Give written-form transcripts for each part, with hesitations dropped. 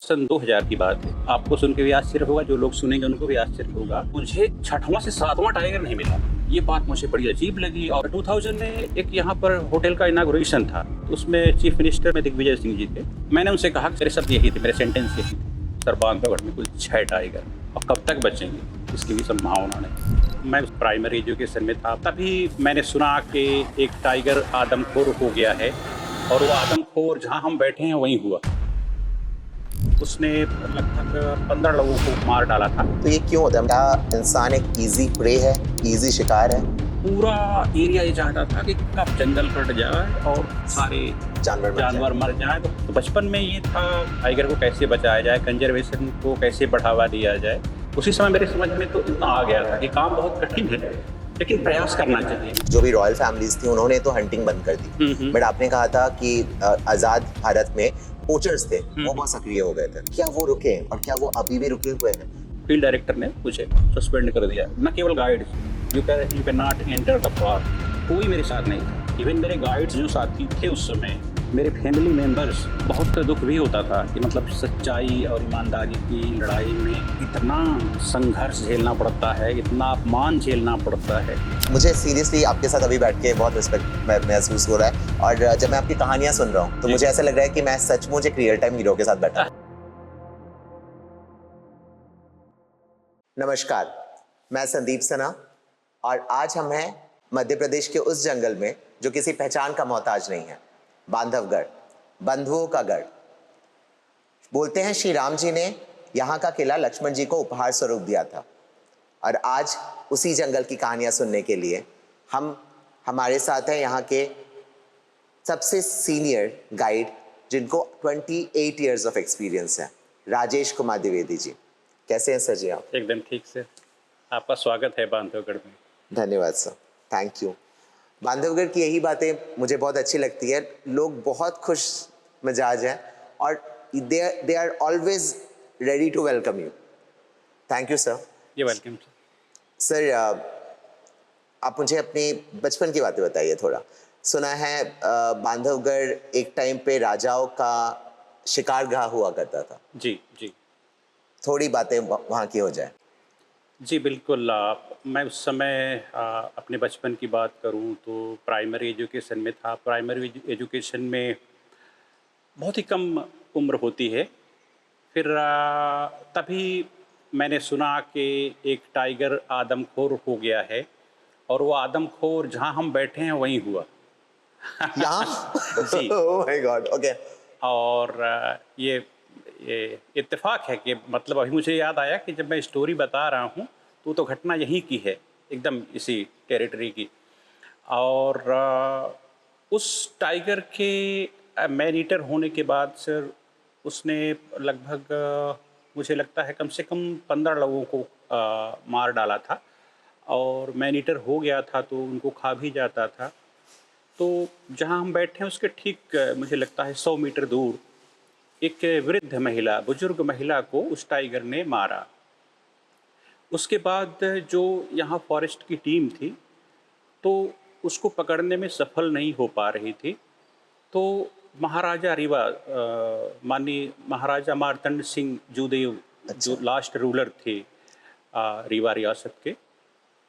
सन 2000 की बात है। आपको सुन के भी आश्चर्य होगा, जो लोग सुनेंगे उनको भी आश्चर्य होगा। मुझे 6वां से 7वां टाइगर नहीं मिला। ये बात मुझे बड़ी अजीब लगी। और 2000 में एक यहाँ पर होटल का इनागुरेशन था, तो उसमें चीफ मिनिस्टर में दिग्विजय सिंह जी थे। मैंने उनसे कहा, मेरे शब्द यही थे, मेरे सेंटेंस यही थे, सर बांधवगढ़ में कुल 6 टाइगर, और कब तक बचेंगे इसकी भी संभावना नहीं। मैं प्राइमरी एजुकेशन में था, तभी मैंने सुना कि एक टाइगर आदमखोर हो गया है, और वो आदमखोर जहाँ हम बैठे हैं वहीं हुआ। उसने लगभग 15 लोगों को मार डाला था। तो ये क्यों होता है? क्या इंसान एक इजी प्रे है, इजी शिकार है? पूरा एरिया ये चाहता था कि कब जंगल कट जाए और सारे जानवर मर जाए। तो बचपन में ये था, टाइगर को कैसे बचाया जाए, कंजर्वेशन को कैसे बढ़ावा दिया जाए। उसी समय मेरे समझ में तो इतना आ गया था कि काम बहुत कठिन है, लेकिन प्रयास करना चाहिए। जो भी रॉयल फैमिलीज थी उन्होंने तो हंटिंग बंद कर दी, बट आपने कहा था कि आजाद भारत में पोचर्स थे, वो बहुत सक्रिय हो गए थे। क्या वो रुके, और क्या वो अभी भी रुके हुए हैं? फील्ड डायरेक्टर ने मुझे सस्पेंड कर दिया। न केवल guides, you can not enter the park, कोई मेरे साथ नहीं था। इवन मेरे गाइड्स जो साथी थे उस समय, मेरे फैमिली मेंबर्स, बहुत दुख भी होता था कि मतलब सच्चाई और ईमानदारी की लड़ाई में इतना संघर्ष झेलना पड़ता है, इतना अपमान झेलना पड़ता है। मुझे सीरियसली आपके साथ अभी बैठ के बहुत रिस्पेक्ट महसूस हो रहा है, और जब मैं आपकी कहानियां सुन रहा हूँ तो मुझे ऐसा लग रहा है कि मैं सचमुच एक रियल टाइम हीरो के साथ बैठा हूँ। नमस्कार, मैं संदीप सना, और आज हम हैं मध्य प्रदेश के उस जंगल में जो किसी पहचान का मोहताज नहीं है, बांधवगढ़, बंधुओं का गढ़। बोलते हैं श्री राम जी ने यहाँ का किला लक्ष्मण जी को उपहार स्वरूप दिया था, और आज उसी जंगल की कहानियां सुनने के लिए हमारे साथ हैं यहाँ के सबसे सीनियर गाइड, जिनको 28 इयर्स ऑफ एक्सपीरियंस है, राजेश कुमार द्विवेदी जी। कैसे हैं सर जी आप? एकदम ठीक से। आपका स्वागत है बांधवगढ़ में। धन्यवाद सर, थैंक यू। बांधवगढ़ की यही बातें मुझे बहुत अच्छी लगती है। लोग बहुत खुश मिजाज हैं, और they are always ready to welcome you. Thank you sir. ये वेलकम सर, आप मुझे अपनी बचपन की बातें बताइए थोड़ा। सुना है बांधवगढ़ एक टाइम पे राजाओं का शिकारगाह हुआ करता था। जी जी थोड़ी बातें वहाँ की हो जाए। जी बिल्कुल। मैं उस समय अपने बचपन की बात करूं तो प्राइमरी एजुकेशन में था। प्राइमरी एजुकेशन में बहुत ही कम उम्र होती है। फिर तभी मैंने सुना कि एक टाइगर आदमखोर हो गया है, और वो आदमखोर जहां हम बैठे हैं वहीं हुआ। यहाँ? जी। Oh my god, okay. और ये इत्तेफाक है कि मतलब अभी मुझे याद आया कि जब मैं स्टोरी बता रहा हूँ तो घटना यहीं की है, एकदम इसी टेरिटरी की। और उस टाइगर के मैन ईटर होने के बाद सर, उसने लगभग मुझे लगता है कम से कम 15 लोगों को मार डाला था, और मैन ईटर हो गया था तो उनको खा भी जाता था। तो जहाँ हम बैठे हैं उसके ठीक मुझे लगता है 100 मीटर दूर एक वृद्ध महिला, बुजुर्ग महिला को उस टाइगर ने मारा। उसके बाद जो यहाँ फॉरेस्ट की टीम थी तो उसको पकड़ने में सफल नहीं हो पा रही थी। तो महाराजा रीवा, माननीय महाराजा मार्तंड सिंह जूदेव, जो लास्ट रूलर थे रीवा रियासत के,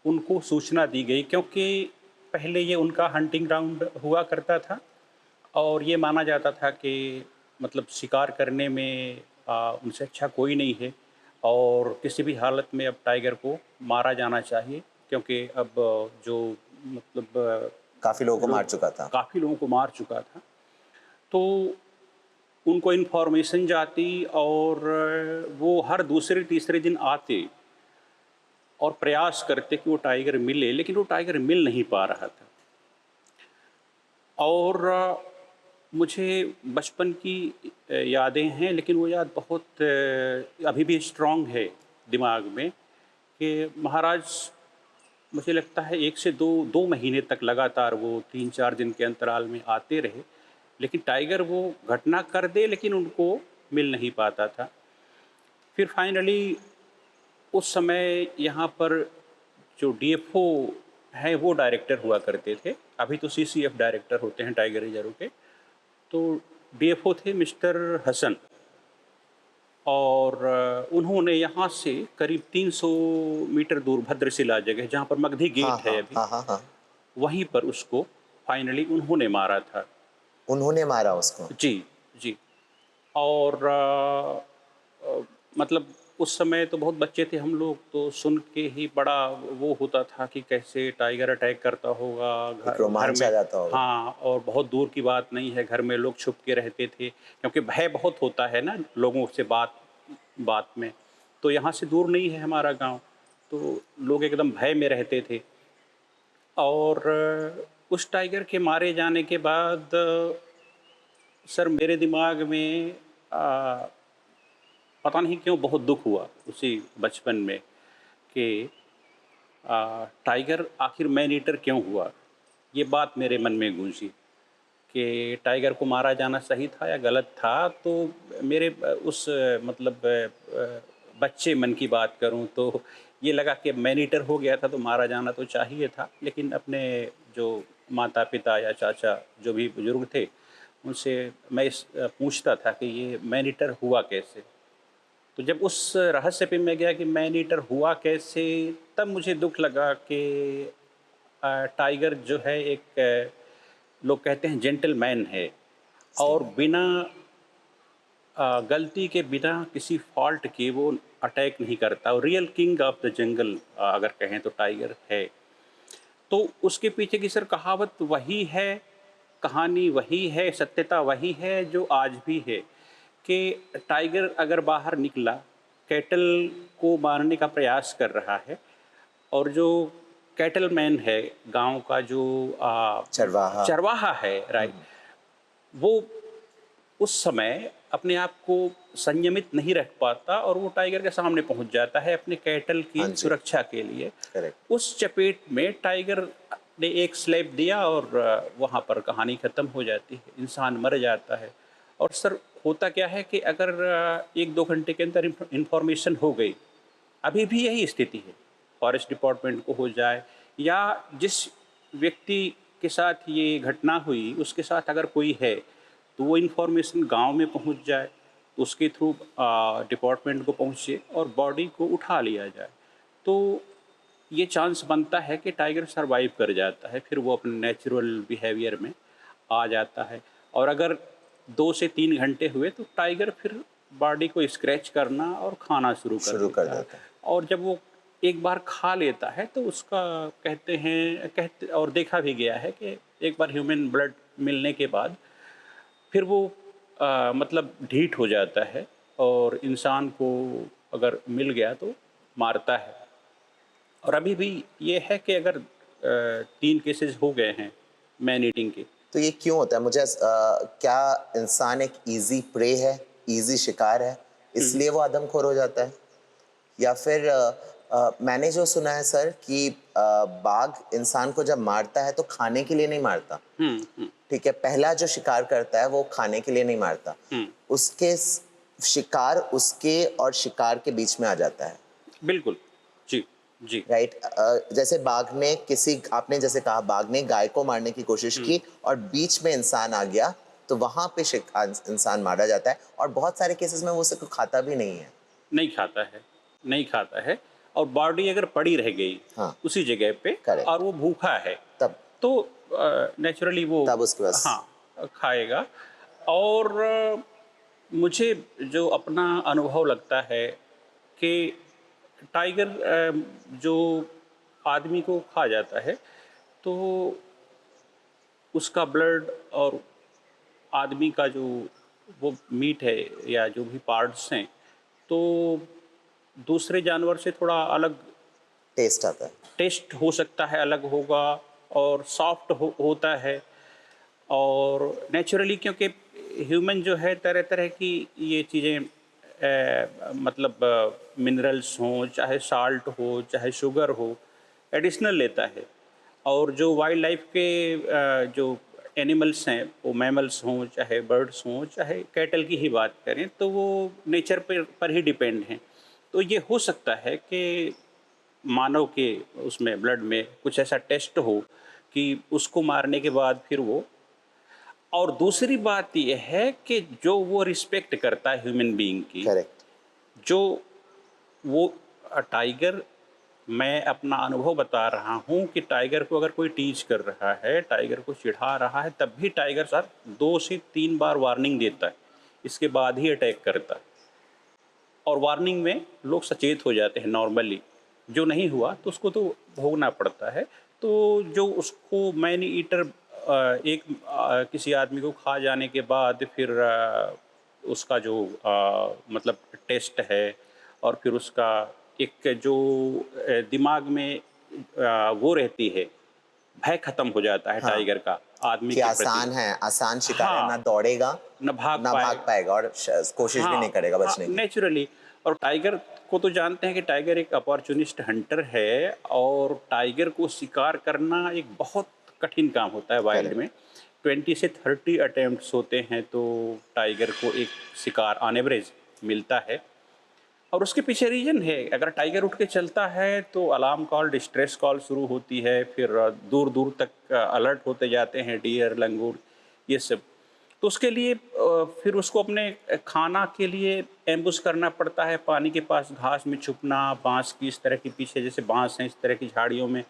उनको सूचना दी गई, क्योंकि पहले ये उनका हंटिंग ग्राउंड हुआ करता था, और ये माना जाता था कि मतलब शिकार करने में उनसे अच्छा कोई नहीं है, और किसी भी हालत में अब टाइगर को मारा जाना चाहिए, क्योंकि अब जो मतलब काफी लोगों को मार चुका था। काफ़ी लोगों को मार चुका था। तो उनको इन्फॉर्मेशन जाती, और वो हर दूसरे तीसरे दिन आते और प्रयास करते कि वो टाइगर मिले, लेकिन वो टाइगर मिल नहीं पा रहा था। और मुझे बचपन की यादें हैं, लेकिन वो याद बहुत अभी भी स्ट्रॉन्ग है दिमाग में, कि महाराज मुझे लगता है 1 से 2 महीने तक लगातार वो 3-4 दिन के अंतराल में आते रहे, लेकिन टाइगर वो घटना कर दे लेकिन उनको मिल नहीं पाता था। फिर फाइनली उस समय यहाँ पर जो डीएफओ हैं वो डायरेक्टर हुआ करते थे, अभी तो सीसीएफ डायरेक्टर होते हैं टाइगर रिजर्व के। तो डीएफओ थे मिस्टर हसन। और उन्होंने यहाँ से करीब 300 मीटर दूर भद्रशिला जगह जहाँ पर मगधी हाँ गेट है हाँ अभी, हाँ हाँ हाँ। वहीं पर उसको फाइनली उन्होंने मारा था। उन्होंने मारा उसको। जी, जी। और मतलब उस समय तो बहुत बच्चे थे हम लोग, तो सुन के ही बड़ा वो होता था कि कैसे टाइगर अटैक करता होगा एक घर घर रोमांच आ में। जाता होगा। हाँ, और बहुत दूर की बात नहीं है, घर में लोग छुप के रहते थे, क्योंकि भय बहुत होता है ना लोगों से बात बात में। तो यहाँ से दूर नहीं है हमारा गाँव, तो लोग एकदम भय में रहते थे। और उस टाइगर के मारे जाने के बाद सर मेरे दिमाग में पता नहीं क्यों बहुत दुख हुआ उसी बचपन में कि टाइगर आखिर मैन ईटर क्यों हुआ। ये बात मेरे मन में गूंजी कि टाइगर को मारा जाना सही था या गलत था। तो मेरे उस मतलब बच्चे मन की बात करूं तो ये लगा कि मैन ईटर हो गया था तो मारा जाना तो चाहिए था, लेकिन अपने जो माता पिता या चाचा जो भी बुजुर्ग थे उनसे मैं पूछता था कि ये मैन ईटर हुआ कैसे। तो जब उस रहस्य पे मैं गया कि मैन ईटर हुआ कैसे, तब मुझे दुख लगा कि टाइगर जो है एक लोग कहते हैं जेंटलमैन है, सही और बात। बिना गलती के, बिना किसी फॉल्ट के वो अटैक नहीं करता, और real king of the jungle अगर कहें तो टाइगर है। तो उसके पीछे की सर कहावत वही है, कहानी वही है, सत्यता वही है जो आज भी है कि टाइगर अगर बाहर निकला, कैटल को मारने का प्रयास कर रहा है, और जो कैटलमैन है, गांव का जो चरवाहा। चरवाहा है, राइट, वो उस समय अपने आप को संयमित नहीं रख पाता और वो टाइगर के सामने पहुंच जाता है अपने कैटल हाँ की जी। सुरक्षा के लिए। करेक्ट। उस चपेट में टाइगर ने एक स्लैप दिया और वहाँ पर कहानी ख़त्म हो जाती है, इंसान मर जाता है। और सर होता क्या है कि अगर 1-2 घंटे के अंदर इंफॉर्मेशन हो गई, अभी भी यही स्थिति है, फॉरेस्ट डिपार्टमेंट को हो जाए या जिस व्यक्ति के साथ ये घटना हुई उसके साथ अगर कोई है, तो वो इन्फॉर्मेशन गांव में पहुंच जाए, तो उसके थ्रू डिपार्टमेंट को पहुंचे और बॉडी को उठा लिया जाए। तो ये चांस बनता है कि टाइगर सरवाइव कर जाता है, फिर वो अपने नेचुरल बिहेवियर में आ जाता है। और अगर 2 से 3 घंटे हुए तो टाइगर फिर बॉडी को स्क्रैच करना और खाना शुरू कर शुरू कर देता है। देता है। और जब वो एक बार खा लेता है तो उसका कहते और देखा भी गया है कि एक बार ह्यूमन ब्लड मिलने के बाद फिर वो मतलब ढीठ हो जाता है और इंसान को अगर मिल गया तो मारता है। और अभी भी ये है कि अगर 3 केसेस हो गए हैं मैन ईटिंग के। तो ये क्यों होता है? मुझे क्या इंसान एक इजी प्रे है, इजी शिकार है, हुँ, इसलिए वो आदमखोर हो जाता है? या फिर मैंने जो सुना है सर कि बाघ इंसान को जब मारता है तो खाने के लिए नहीं मारता। हुँ, हुँ, ठीक है, पहला जो शिकार करता है वो खाने के लिए नहीं मारता, हुँ, उसके शिकार उसके और शिकार के बीच में आ जाता है। बिल्कुल। जी, जी। राइट। जैसे बाघ ने किसी, आपने जैसे कहा बाघ ने गाय को मारने की कोशिश हुँ, की और बीच में इंसान आ गया, तो वहां पे इंसान मारा जाता है, और बहुत सारे केसेस में वो उसको खाता भी नहीं है। नहीं खाता है, नहीं खाता है, और बॉडी अगर पड़ी रह गई हाँ। उसी जगह पे और करेक्ट। वो भूखा है, तब तो नेचुरली वो तब उसके पास। हाँ, खाएगा। और मुझे जो अपना अनुभव लगता है कि टाइगर जो आदमी को खा जाता है, तो उसका ब्लड और आदमी का जो वो मीट है या जो भी पार्ट्स हैं, तो दूसरे जानवर से थोड़ा अलग टेस्ट आता है। टेस्ट हो सकता है, अलग होगा और सॉफ्ट होता है। और नेचुरली क्योंकि ह्यूमन जो है तरह तरह की ये चीज़ें मतलब मिनरल्स हों, चाहे साल्ट हो, चाहे शुगर हो, एडिशनल लेता है। और जो वाइल्ड लाइफ के जो एनिमल्स हैं, वो मैमल्स हों, चाहे बर्ड्स हों, चाहे कैटल की ही बात करें, तो वो नेचर पर ही डिपेंड हैं। तो ये हो सकता है कि मानव के उसमें ब्लड में कुछ ऐसा टेस्ट हो कि उसको मारने के बाद फिर वो। और दूसरी बात ये है कि जो वो रिस्पेक्ट करता है ह्यूमन बीइंग की, करेक्ट। जो वो टाइगर, मैं अपना अनुभव बता रहा हूँ कि टाइगर को अगर कोई टीच कर रहा है, टाइगर को चिढ़ा रहा है, तब भी टाइगर सर 2 से 3 बार वार्निंग देता है, इसके बाद ही अटैक करता है। और वार्निंग में लोग सचेत हो जाते हैं नॉर्मली, जो नहीं हुआ तो उसको तो भोगना पड़ता है। तो जो उसको मैन ईटर किसी आदमी को खा जाने के बाद फिर उसका जो मतलब टेस्ट है, और फिर उसका एक जो दिमाग में वो रहती है, भय खत्म हो जाता है हाँ, टाइगर का आदमी कि के प्रति। आसान है, आसान शिकार है, ना हाँ, दौड़ेगा, न भाग ना भाग पाएगा। पाएगा और कोशिश भी नहीं हाँ, करेगा हाँ, बचने की। नेचुरली। और टाइगर को तो जानते हैं कि टाइगर एक अपॉर्चुनिस्ट हंटर है, और टाइगर को शिकार करना एक बहुत कठिन काम होता है वाइल्ड करेक्ट। में। 20 से 30 अटेम्प्ट्स होते हैं तो टाइगर को एक शिकार ऑन एवरेज मिलता है। और उसके पीछे रीजन है, अगर टाइगर उठ के चलता है तो अलार्म कॉल, डिस्ट्रेस कॉल शुरू होती है, फिर दूर दूर तक अलर्ट होते जाते हैं डियर, लंगूर, ये सब। तो उसके लिए फिर उसको अपने खाना के लिए एम्बुश करना पड़ता है, पानी के पास घास में छुपना, बांस की इस तरह के पीछे, जैसे बांस हैं इस तरह की झाड़ियों में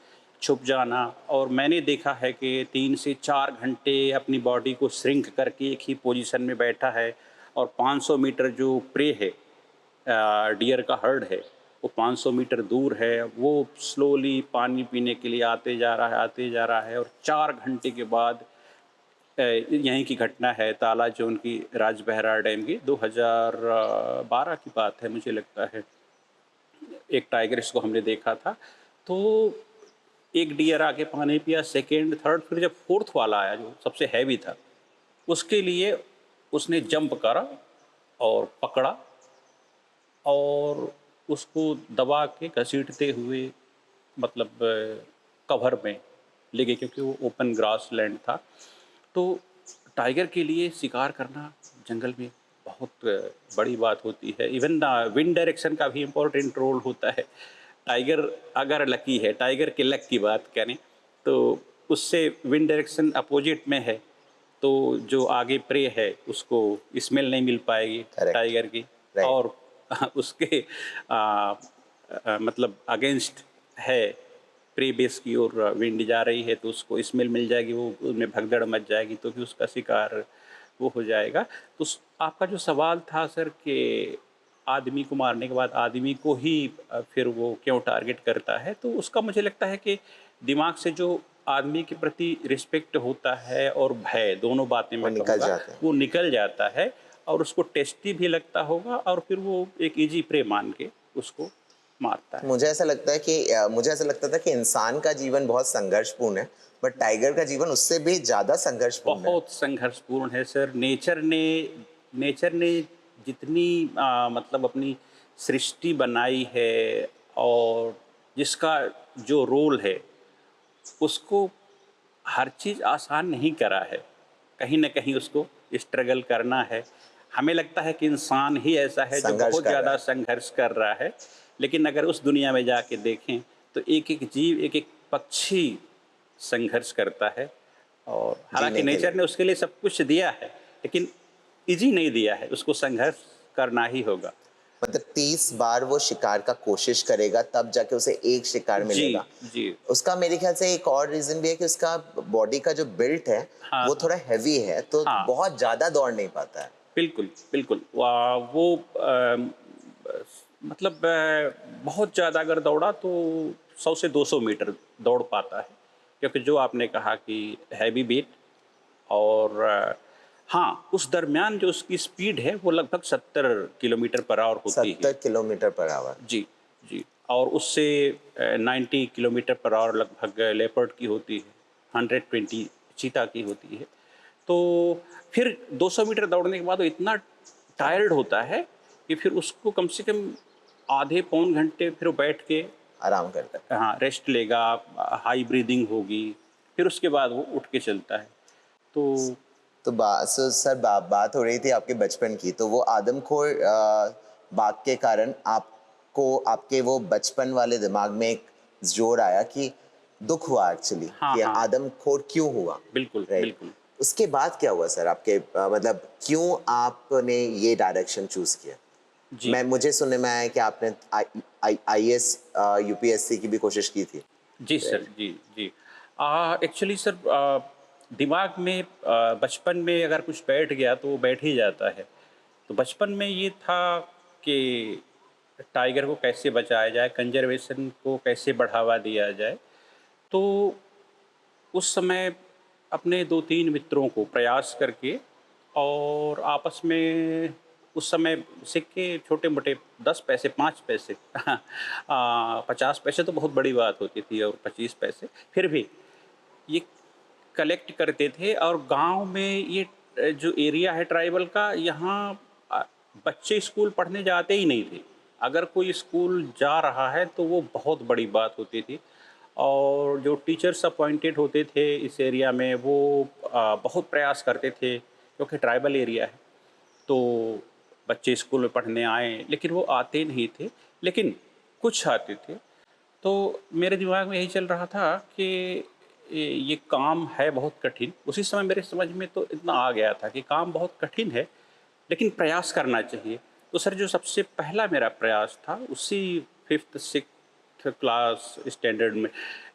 छुप जाना। और मैंने देखा है कि 3 से 4 घंटे अपनी बॉडी को श्रिंक करके एक ही पोजीशन में बैठा है, और 500 मीटर जो प्रे है, डियर का हर्ड है, वो 500 मीटर दूर है, वो स्लोली पानी पीने के लिए आते जा रहा है, आते जा रहा है। और 4 घंटे के बाद यहीं की घटना है, ताला जोन की राजबहरा डैम की, 2012 की बात है मुझे लगता है। एक टाइगर इसको हमने देखा था, तो एक डियर आके पानी पिया, सेकंड, थर्ड, फिर जब फोर्थ वाला आया जो सबसे हैवी था, उसके लिए उसने जंप करा और पकड़ा, और उसको दबा के घसीटते हुए मतलब कवर में ले गए, क्योंकि वो ओपन ग्रास लैंड था। तो टाइगर के लिए शिकार करना जंगल में बहुत बड़ी बात होती है। इवन विंड डायरेक्शन का भी इम्पोर्टेंट रोल होता है। टाइगर अगर लकी है, टाइगर के लक की बात करें, तो उससे विंड डायरेक्शन अपोजिट में है, तो जो आगे प्रे है उसको स्मेल नहीं मिल पाएगी करेक्ट। टाइगर की। राइट। और उसके मतलब अगेंस्ट है, प्रे बेस की ओर विंड जा रही है, तो उसको स्मेल मिल जाएगी, वो उसमें भगदड़ मच जाएगी, तो भी उसका शिकार वो हो जाएगा। तो आपका जो सवाल था सर कि आदमी को मारने के बाद आदमी को ही फिर वो क्यों टारगेट करता है, तो उसका मुझे लगता है कि दिमाग से जो आदमी के प्रति रिस्पेक्ट होता है और भय, दोनों बातें वो मैं निकल कहूँगा, जाते हैं। वो निकल जाता है, और उसको टेस्टी भी लगता होगा, और फिर वो एक इजी प्रे मान के उसको मारता है। मुझे ऐसा लगता है कि मुझे ऐसा लगता था कि इंसान का जीवन बहुत संघर्षपूर्ण है, बट टाइगर का जीवन उससे भी ज्यादा संघर्षपूर्ण है। बहुत संघर्षपूर्ण है सर। नेचर ने जितनी मतलब अपनी सृष्टि बनाई है, और जिसका जो रोल है, उसको हर चीज़ आसान नहीं करा है। कहीं न कहीं उसको स्ट्रगल करना है। हमें लगता है कि इंसान ही ऐसा है जो संघर्ष बहुत कर रहा ज़्यादा है। संघर्ष कर रहा है। लेकिन अगर उस दुनिया में जाके देखें, तो एक-एक जीव, एक-एक पक्षी संघर्ष करता है। और हालाँकि जीने के नेचर लिए। ने उसके लिए सब कुछ दिया है, लेकिन ईज़ी नहीं दिया है, उसको संघर्ष करना ही होगा। मतलब 30 बार वो शिकार का कोशिश करेगा तब जाके उसे एक शिकार जी, मिलेगा। जी। उसका मेरे ख्याल से एक और रीजन भी है कि उसका बॉडी का जो बिल्ट है हाँ, वो हाँ। थोड़ा हैवी है, तो हाँ। बहुत ज्यादा दौड़ नहीं पाता है। बिल्कुल, बिल्कुल। वो मतलब बहुत ज़्यादा अगर दौड़ा तो 100 से 200 मीटर दौड़ पाता है। क्योंकि जो आपने कहा कि हैवी वेट, और हाँ, उस दरमियान जो उसकी स्पीड है वो लगभग 70 किलोमीटर पर आवर होती है। 70 किलोमीटर पर आवर। जी, जी। और उससे 90 किलोमीटर पर आवर लगभग लेपर्ड की होती है, 120 चीता की होती है। तो फिर 200 मीटर दौड़ने के बाद वो इतना टायर्ड होता है कि फिर उसको कम से कम आधे पौन घंटे फिर वो बैठ के आराम करता है। हाँ, रेस्ट लेगा, हाई ब्रीदिंग होगी, फिर उसके बाद वो उठ के चलता है। तो तो सर बात हो रही थी आपके बचपन की, तो वो आदमखोर बाघ के कारण आपको आपके वो बचपन वाले दिमाग में एक जोर आया कि दुख हुआ एक्चुअली हाँ, कि हाँ, आदमखोर क्यों हुआ। बिल्कुल, राइट। बिल्कुल। उसके बाद क्या हुआ सर आपके मतलब क्यों आपने ये डायरेक्शन चूज किया? जी। मुझे सुनने में आया है कि आपने आईएएस यूपीएससी की भी कोशिश की थी। जी सर, जी, जी। एक्चुअली सर दिमाग में बचपन में अगर कुछ बैठ गया तो वो बैठ ही जाता है। तो बचपन में ये था कि टाइगर को कैसे बचाया जाए, कंज़र्वेशन को कैसे बढ़ावा दिया जाए। तो उस समय अपने 2-3 मित्रों को प्रयास करके और आपस में उस समय सिक्के छोटे-मोटे 10 पैसे, 5 पैसे 50 पैसे तो बहुत बड़ी बात होती थी और 25 पैसे, फिर भी ये कलेक्ट करते थे और गाँव में ये जो एरिया है ट्राइबल का, यहाँ बच्चे स्कूल पढ़ने जाते ही नहीं थे। अगर कोई स्कूल जा रहा है तो वो बहुत बड़ी बात होती थी और जो टीचर्स अपॉइंटेड होते थे इस एरिया में वो बहुत प्रयास करते थे क्योंकि ट्राइबल एरिया है। तो बच्चे स्कूल में पढ़ने आए लेकिन वो आते नहीं थे, लेकिन कुछ आते थे। तो मेरे दिमाग में यही चल रहा था कि ये काम है बहुत कठिन। उसी समय मेरे समझ में तो इतना आ गया था कि काम बहुत कठिन है, लेकिन प्रयास करना चाहिए। तो सर जो सबसे पहला मेरा प्रयास था उसी 5th 6th क्लास स्टैंडर्ड में,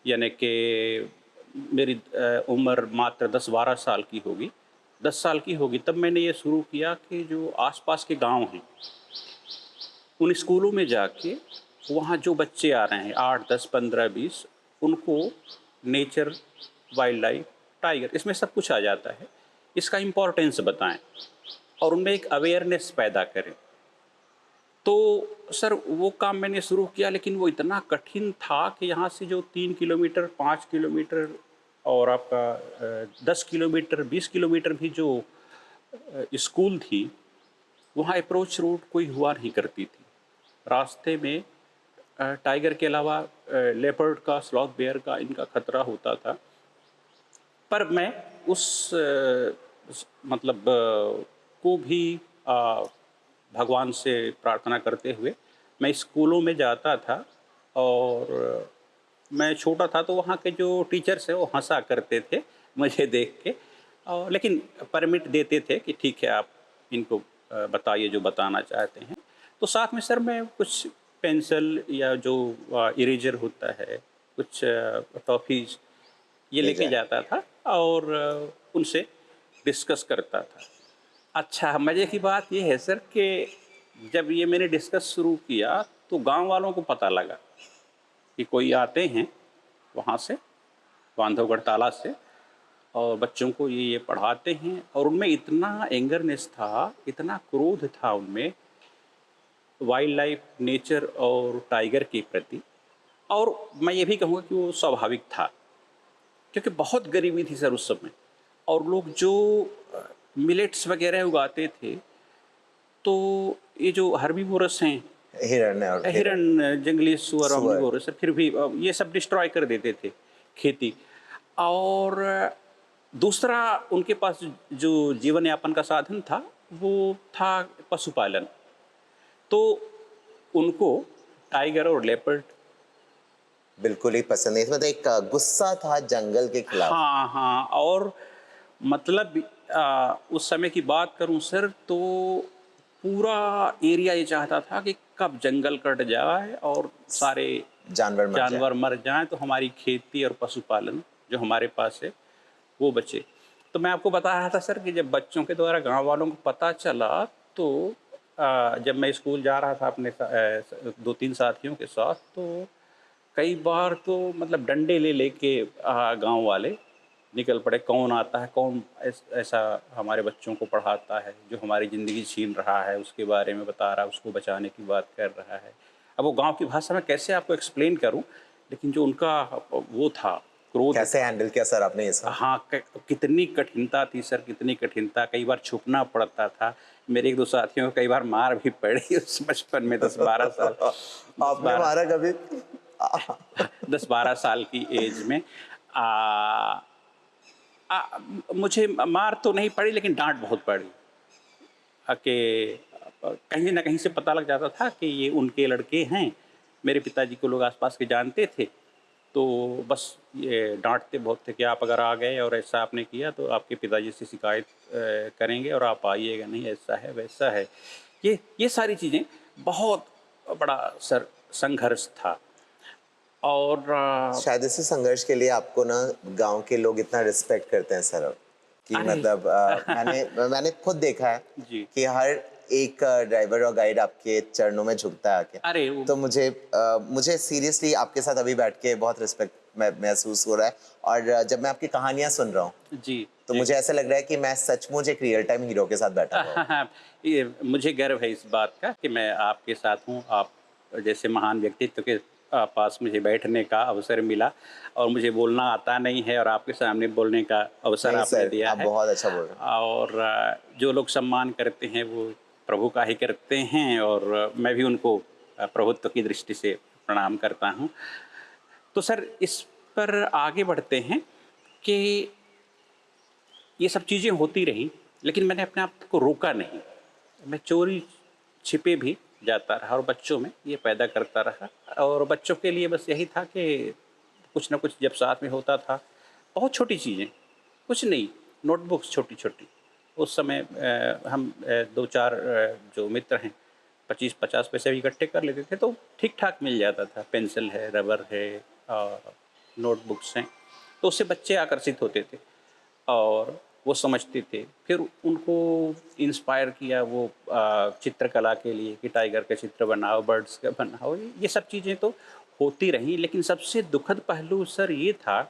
यानी कि मेरी उम्र मात्र 10-12 साल की होगी, 10 साल की होगी, तब मैंने ये शुरू किया कि जो आस-पास के गाँव हैं उन स्कूलों में जाके वहाँ जो बच्चे आ रहे हैं 8, 10, 15, 20 उनको नेचर, वाइल्ड लाइफ, टाइगर इसमें सब कुछ आ जाता है। इसका इम्पोर्टेंस बताएँ और उनमें एक अवेयरनेस पैदा करें। तो सर वो काम मैंने शुरू किया लेकिन वो इतना कठिन था कि यहाँ से जो 3 किलोमीटर, 5 किलोमीटर और आपका 10 किलोमीटर, 20 किलोमीटर भी जो स्कूल थी, वहाँ अप्रोच रोड कोई हुआ नहीं करती थी। रास्ते में टाइगर के अलावा लेपर्ड का, स्लॉथ बेयर का इनका खतरा होता था। पर मैं उस मतलब को भी अ, भगवान से प्रार्थना करते हुए मैं स्कूलों में जाता था और मैं छोटा था तो वहाँ के जो टीचर्स हैं वो हँसा करते थे मुझे देख के और लेकिन परमिट देते थे कि ठीक है आप इनको बताइए जो बताना चाहते हैं। तो साथ में सर मैं कुछ पेंसिल या जो इरेज़र होता है, कुछ टॉफ़ीज़ ये ले लेके जाए। जाता था और उनसे डिस्कस करता था। अच्छा, मज़े की बात ये है सर कि जब ये मैंने डिस्कस शुरू किया, तो गाँव वालों को पता लगा कि कोई आते हैं वहाँ से, बांधवगढ़ ताला से और बच्चों को ये पढ़ाते हैं और उनमें इतना एंगरनेस था, इतना क्रोध था उनमें वाइल्ड लाइफ़, नेचर और टाइगर के प्रति और मैं ये भी कहूँगा कि वो स्वाभाविक था। क्योंकि बहुत गरीबी थी सर उस समय और लोग जो मिलेट्स वगैरह उगाते थे, तो ये जो हर्बीवोरस हैं, हिरण और हिरण, हिरन, जंगली सुअर, सुअर। ऑम्निवोरस फिर भी ये सब डिस्ट्रॉय कर देते थे खेती। और दूसरा उनके पास जो जीवन यापन का साधन था, वो था पशुपालन। तो उनको टाइगर और लेपर्ड बिल्कुल ही पसंद नहीं, मतलब एक गुस्सा था जंगल के खिलाफ। हाँ, हाँ और मतलब उस समय की बात करूँ सर तो पूरा एरिया ये चाहता था कि कब जंगल कट जाए और सारे जानवर मर जाए। जानवर मर जाएँ तो हमारी खेती और पशुपालन जो हमारे पास है वो बचे। तो मैं आपको बता रहा था सर कि जब बच्चों के द्वारा गाँव वालों को पता चला तो जब मैं स्कूल जा रहा था अपने 2-3 साथियों के साथ तो कई बार तो मतलब डंडे ले लेके गांव वाले निकल पड़े कौन आता है कौन ऐसा हमारे बच्चों को पढ़ाता है जो हमारी ज़िंदगी छीन रहा है उसके बारे में बता रहा है उसको बचाने की बात कर रहा है। अब वो गांव की भाषा में कैसे आपको एक्सप्लेन करूं, लेकिन जो उनका वो था क्रोध कैसे था। हैंडल किया सर आपने इसका? हाँ कितनी कठिनता थी सर, कितनी कठिनता, कई बार छुपना पड़ता था। मेरे एक दो साथियों को कई बार मार भी पड़ी उस बचपन में 10-12 साल, दस आपने बारह मारा कभी? 10-12 साल की एज में आ, मुझे मार तो नहीं पड़ी लेकिन डांट बहुत पड़ी कि कहीं ना कहीं से पता लग जाता था कि ये उनके लड़के हैं। मेरे पिताजी को लोग आसपास के जानते थे तो बस ये डांटते बहुत थे कि आप अगर आ गए और ऐसा आपने किया तो आपके पिताजी से शिकायत करेंगे और आप आइएगा नहीं, ऐसा है वैसा है। ये सारी चीज़ें बहुत बड़ा संघर्ष था। और शायद इसी संघर्ष के लिए आपको ना गांव के लोग इतना रिस्पेक्ट करते हैं सर अब, कि अरे मतलब मैंने खुद देखा है जी, कि हर एक ड्राइवर और गाइड आपके चरणों में झुकता है आके। अरे वो तो मुझे सीरियसली आपके साथ अभी बैठ के बहुत रिस्पेक्ट महसूस हो रहा है। और जब मैं आपकी कहानियां सुन रहा हूँ जी, तो जी। मुझे ऐसा लग रहा है कि मैं सचमुच एक रियल टाइम हीरो के साथ बैठा हुआ हूँ। ये मुझे गर्व है इस बात का कि मैं आपके साथ हूँ। आप जैसे महान व्यक्तित्व के पास मुझे बैठने का अवसर मिला, और मुझे बोलना आता नहीं है और आपके सामने बोलने का अवसर नहीं आपने सर, दिया आप है। बहुत अच्छा बोल रहे हैं। और जो लोग सम्मान करते हैं वो प्रभु का ही करते हैं, और मैं भी उनको प्रभुत्व की दृष्टि से प्रणाम करता हूँ। तो सर इस पर आगे बढ़ते हैं कि ये सब चीज़ें होती रहीं, लेकिन मैंने अपने आप को रोका नहीं। मैं चोरी छिपे भी जाता रहा और बच्चों में ये पैदा करता रहा, और बच्चों के लिए बस यही था कि कुछ ना कुछ जब साथ में होता था, बहुत छोटी चीज़ें, कुछ नहीं, नोटबुक्स छोटी-छोटी। उस समय हम 2-4 जो मित्र हैं, 25-50 पैसे भी इकट्ठे कर लेते थे, तो ठीक-ठाक मिल जाता था। पेंसिल है, रबर है और नोटबुक्स हैं, तो उससे बच्चे आकर्षित होते थे और वो समझते थे। फिर उनको इंस्पायर किया वो चित्रकला के लिए कि टाइगर का चित्र बनाओ, बर्ड्स का बनाओ, ये सब चीज़ें तो होती रहीं। लेकिन सबसे दुखद पहलू सर ये था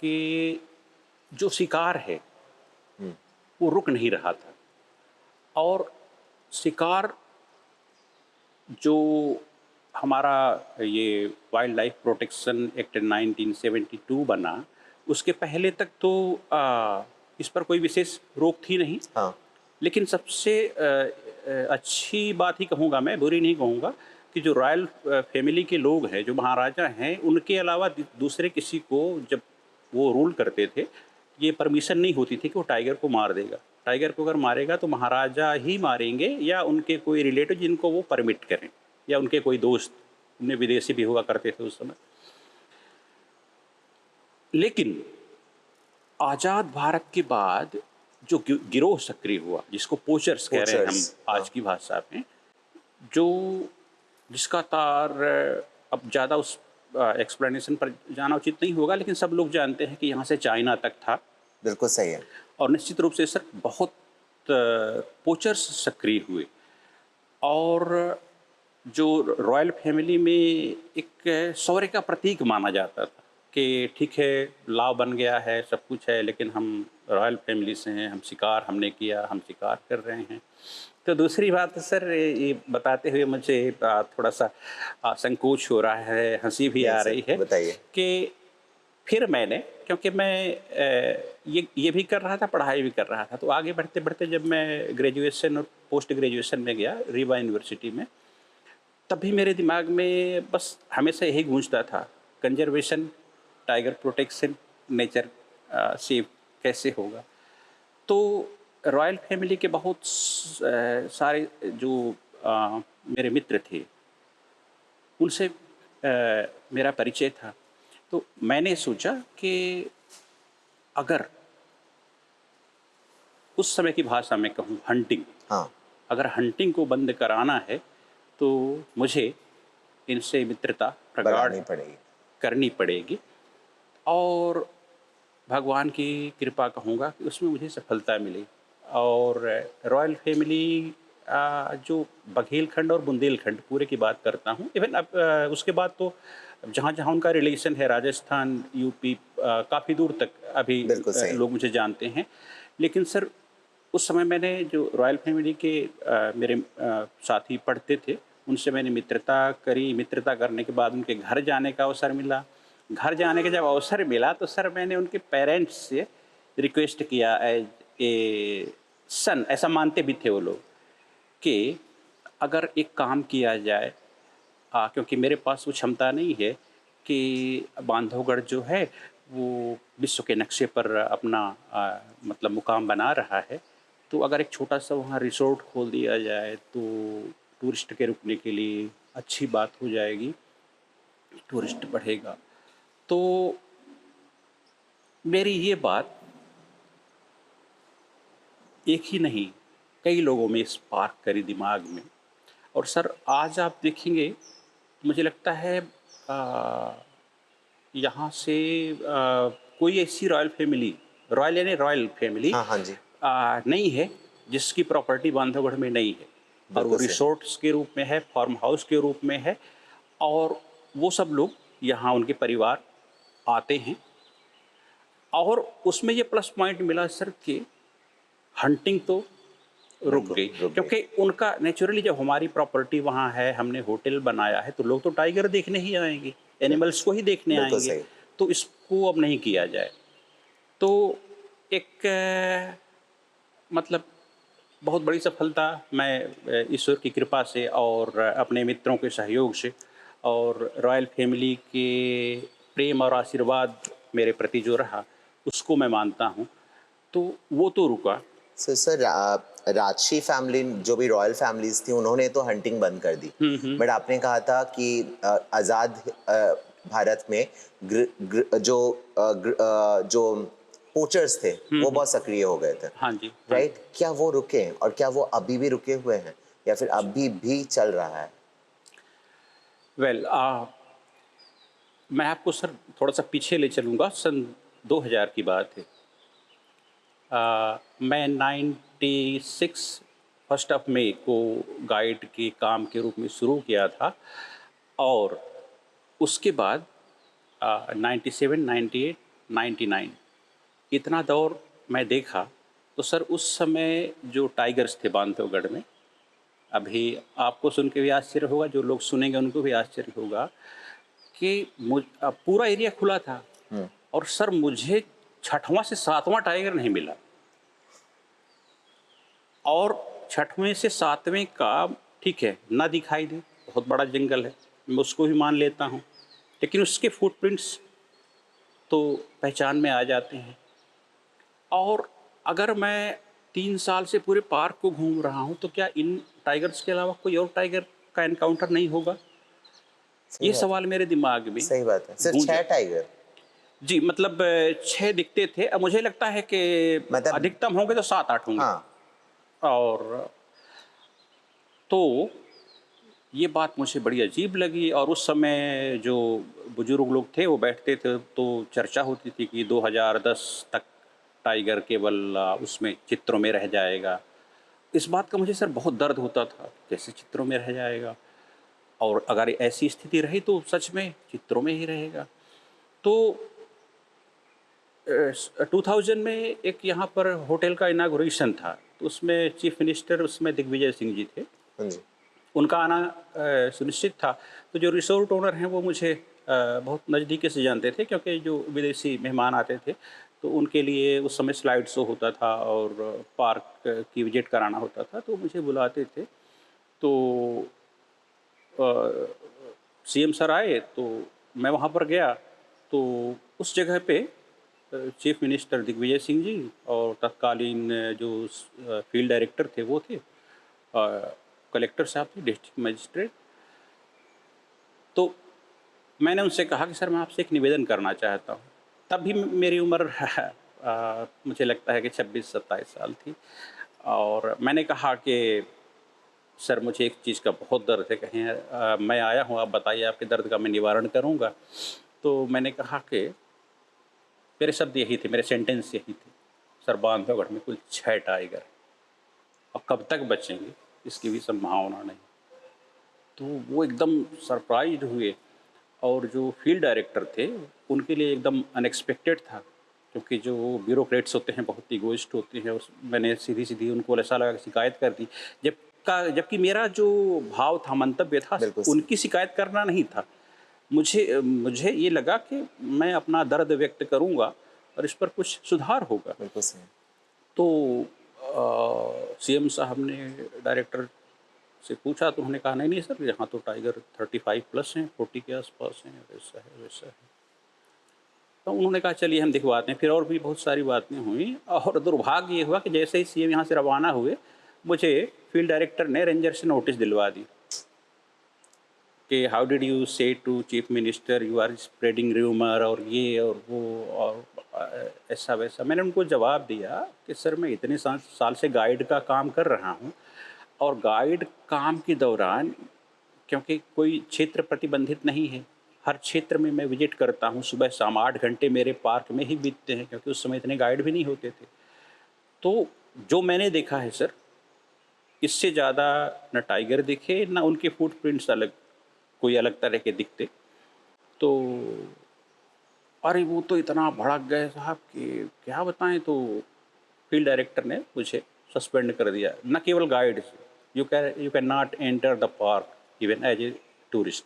कि जो शिकार है, हम्म, वो रुक नहीं रहा था, और शिकार जो हमारा ये वाइल्ड लाइफ प्रोटेक्शन एक्ट 1972 बना, उसके पहले तक तो इस पर कोई विशेष रोक थी नहीं। हाँ, लेकिन सबसे अच्छी बात ही कहूँगा मैं, बुरी नहीं कहूँगा, कि जो रॉयल फैमिली के लोग हैं, जो महाराजा हैं, उनके अलावा दूसरे किसी को जब वो रूल करते थे, ये परमिशन नहीं होती थी कि वो टाइगर को मार देगा। टाइगर को अगर मारेगा तो महाराजा ही मारेंगे, या उनके कोई रिलेटिव जिनको वो परमिट करें, या उनके कोई दोस्त, उनमें विदेशी भी हुआ करते थे उस समय। लेकिन आज़ाद भारत के बाद जो गिरोह सक्रिय हुआ, जिसको पोचर्स कह रहे हैं हम पोचर्स, हाँ। आज की भाषा में, जो जिसका तार अब ज़्यादा उस एक्सप्लेनेशन पर जाना उचित नहीं होगा, लेकिन सब लोग जानते हैं कि यहाँ से चाइना तक था। बिल्कुल सही है। और निश्चित रूप से सर बहुत पोचर्स सक्रिय हुए, और जो रॉयल फैमिली में एक शौर्य का प्रतीक माना जाता था कि ठीक है, लाव बन गया है, सब कुछ है, लेकिन हम रॉयल फैमिली से हैं, हम शिकार हमने किया, हम शिकार कर रहे हैं। तो दूसरी बात सर, ये बताते हुए मुझे थोड़ा सा संकोच हो रहा है, हंसी भी नहीं आ सर, रही है बताइए। कि फिर मैंने, क्योंकि मैं ये भी कर रहा था, पढ़ाई भी कर रहा था, तो आगे बढ़ते बढ़ते जब मैं ग्रेजुएशन और पोस्ट ग्रेजुएशन में गया रीवा यूनिवर्सिटी में, तब भी मेरे दिमाग में बस हमेशा यही गूंजता था, conservation, tiger protection, nature save कैसे होगा। तो रॉयल फैमिली के बहुत सारे जो मेरे मित्र थे, उनसे मेरा परिचय था। तो मैंने सोचा कि अगर उस समय की भाषा में कहूँ, हंटिंग, हाँ, अगर हंटिंग को बंद कराना है तो मुझे इनसे मित्रता प्रगाढ़ बढ़ानी पड़ेगी। करनी पड़ेगी। और भगवान की कृपा कहूँगा कि उसमें मुझे सफलता मिली। और रॉयल फैमिली जो बघेलखंड और बुंदेलखंड पूरे की बात करता हूँ, इवन अब उसके बाद तो जहाँ जहाँ उनका रिलेशन है, राजस्थान, यूपी, काफ़ी दूर तक अभी बिल्कुल सही। लोग मुझे जानते हैं। लेकिन सर उस समय मैंने जो रॉयल फैमिली के मेरे साथी पढ़ते थे, उनसे मैंने मित्रता करी। मित्रता करने के बाद उनके घर जाने का अवसर मिला। घर जाने का जब अवसर मिला तो सर मैंने उनके पेरेंट्स से रिक्वेस्ट किया एज ए सन, ऐसा मानते भी थे वो लोग, कि अगर एक काम किया जाए, क्योंकि मेरे पास वो क्षमता नहीं है कि बांधवगढ़ जो है वो विश्व के नक्शे पर अपना मतलब मुकाम बना रहा है, तो अगर एक छोटा सा वहाँ रिसोर्ट खोल दिया जाए तो टूरिस्ट के रुकने के लिए अच्छी बात हो जाएगी, टूरिस्ट बढ़ेगा। तो मेरी ये बात एक ही नहीं, कई लोगों में स्पार्क करी दिमाग में। और सर आज आप देखेंगे, मुझे लगता है यहाँ से कोई ऐसी रॉयल यानी रॉयल फैमिली हाँ, हाँ जी, नहीं है जिसकी प्रॉपर्टी बांधवगढ़ में नहीं है। और वो बिल्कुल सही। रिसोर्ट्स के रूप में है, फार्म हाउस के रूप में है, और वो सब लोग यहाँ उनके परिवार आते हैं। और उसमें ये प्लस पॉइंट मिला सर कि हंटिंग तो रुक बिल्कुल, गई, रुक गई। क्योंकि उनका नेचुरली जब हमारी प्रॉपर्टी वहाँ है, हमने होटल बनाया है, तो लोग तो टाइगर देखने ही आएंगे, एनिमल्स को ही देखने बिल्कुल आएंगे। सही। तो इसको अब नहीं किया जाए। तो एक मतलब बहुत बड़ी सफलता मैं ईश्वर की कृपा से और अपने मित्रों के सहयोग से और रॉयल फैमिली के प्रेम और आशीर्वाद मेरे प्रति जो रहा, उसको मैं मानता हूँ। तो वो तो रुका। सर राजशी फैमिली जो भी रॉयल फैमिलीज थी उन्होंने तो हंटिंग बंद कर दी, बट आपने कहा था कि आज़ाद भारत में जो पोचर्स थे वो बहुत सक्रिय हो गए थे, हाँ जी, हाँ जी। राइट? क्या वो रुके और क्या वो अभी भी रुके हुए हैं या फिर अभी भी चल रहा है? वेल मैं आपको सर थोड़ा-सा पीछे ले चलूँगा, सन 2000 की बात है। मैं 96 फर्स्ट ऑफ मई को गाइड के काम के रूप में शुरू किया था, और उसके बाद 97, 98, 99 इतना दौर मैं देखा। तो सर उस समय जो टाइगर्स थे बांधवगढ़ में, अभी आपको सुन के भी आश्चर्य होगा, जो लोग सुनेंगे उनको भी आश्चर्य होगा कि पूरा एरिया खुला था, और सर मुझे छठवां से सातवां टाइगर नहीं मिला। और छठवें से सातवें का ठीक है ना दिखाई दे, बहुत बड़ा जंगल है, मैं उसको भी मान लेता हूँ, लेकिन उसके फुटप्रिंट्स तो पहचान में आ जाते हैं। और अगर मैं 3 साल से पूरे पार्क को घूम रहा हूँ, तो क्या इन टाइगर्स के अलावा कोई और टाइगर का एनकाउंटर नहीं होगा? सही ये बात है। सवाल मेरे दिमाग में सही बात है, सिर्फ गूंजा। 6 टाइगर? जी, मतलब 6 दिखते थे, अब मुझे लगता है कि मतलब अधिकतम होंगे तो 7-8 होंगे। हाँ, और तो ये बात मुझे बड़ी अजीब लगी, और उस समय जो बुजुर्ग लोग थे वो बैठते थे, तो चर्चा होती थी कि 2010 तक टाइगर केवल उसमें चित्रों में रह जाएगा। इस बात का मुझे सर बहुत दर्द होता था, कैसे चित्रों में रह जाएगा, और अगर ऐसी स्थिति रही तो सच में चित्रों में ही रहेगा। तो 2000 में एक यहाँ पर होटल का इनागुरेशन था, तो उसमें चीफ मिनिस्टर उसमें दिग्विजय सिंह जी थे। हाँ जी, उनका आना सुनिश्चित था। तो जो रिसोर्ट ओनर हैं वो मुझे बहुत नज़दीकी से जानते थे, क्योंकि जो विदेशी मेहमान आते थे तो उनके लिए उस समय स्लाइड शो होता था और पार्क की विजिट कराना होता था, तो मुझे बुलाते थे। तो सीएम सर आए तो मैं वहाँ पर गया, तो उस जगह पे चीफ मिनिस्टर दिग्विजय सिंह जी और तत्कालीन जो फील्ड डायरेक्टर थे वो थे, कलेक्टर साहब थे, डिस्ट्रिक्ट मजिस्ट्रेट। तो मैंने उनसे कहा कि सर मैं आपसे एक निवेदन करना चाहता हूँ। तब भी मेरी उम्र मुझे लगता है कि 26-27 साल थी, और मैंने कहा कि सर मुझे एक चीज़ का बहुत दर्द है, कहीं मैं आया हूँ, आप बताइए, आपके दर्द का मैं निवारण करूँगा। तो मैंने कहा कि मेरे शब्द यही थे, मेरे सेंटेंस यही थे, सर बांधवगढ़ में कुल 6 टाइगर हैं, और कब तक बचेंगे इसकी भी संभावना नहीं। तो वो एकदम सरप्राइज्ड हुए, और जो फील्ड डायरेक्टर थे उनके लिए एकदम अनएक्सपेक्टेड था, क्योंकि जो ब्यूरोक्रेट्स होते हैं बहुत इगोइस्ट होते हैं। उस मैंने सीधी सीधी उनको ऐसा लगा कि शिकायत कर दी, जबकि मेरा जो भाव था, मंतव्य था, बिल्कुल सही, उनकी शिकायत करना नहीं था। मुझे मुझे ये लगा कि मैं अपना दर्द व्यक्त करूंगा और इस पर कुछ सुधार होगा। बिल्कुल सही। तो सीएम साहब ने डायरेक्टर से पूछा, तो उन्होंने कहा नहीं नहीं सर, यहाँ तो टाइगर 35 प्लस हैं, 40 के आसपास हैं, वैसा है वैसा है। तो उन्होंने कहा चलिए हम दिखवाते हैं। फिर और भी बहुत सारी बातें हुई, और दुर्भाग्य ये हुआ कि जैसे ही सीएम यहाँ से रवाना हुए, मुझे फील्ड डायरेक्टर ने रेंजर से नोटिस दिलवा दी कि how did you say to chief minister you are spreading rumour, और ये और वो, और ऐसा वैसा। मैंने उनको जवाब दिया कि सर मैं इतने साल से गाइड का काम कर रहा हूँ, और गाइड काम के दौरान, क्योंकि कोई क्षेत्र प्रतिबंधित नहीं है, हर क्षेत्र में मैं विजिट करता हूँ, सुबह शाम 8 घंटे मेरे पार्क में ही बीतते हैं, क्योंकि उस समय इतने गाइड भी नहीं होते थे। तो जो मैंने देखा है सर, इससे ज़्यादा न टाइगर दिखे, न उनके फुटप्रिंट्स अलग कोई अलग तरह के दिखते। तो अरे वो तो इतना भड़क गए साहब कि क्या बताएं। तो फील्ड डायरेक्टर ने मुझे सस्पेंड कर दिया, न केवल गाइड से, you can not enter the park even as a tourist.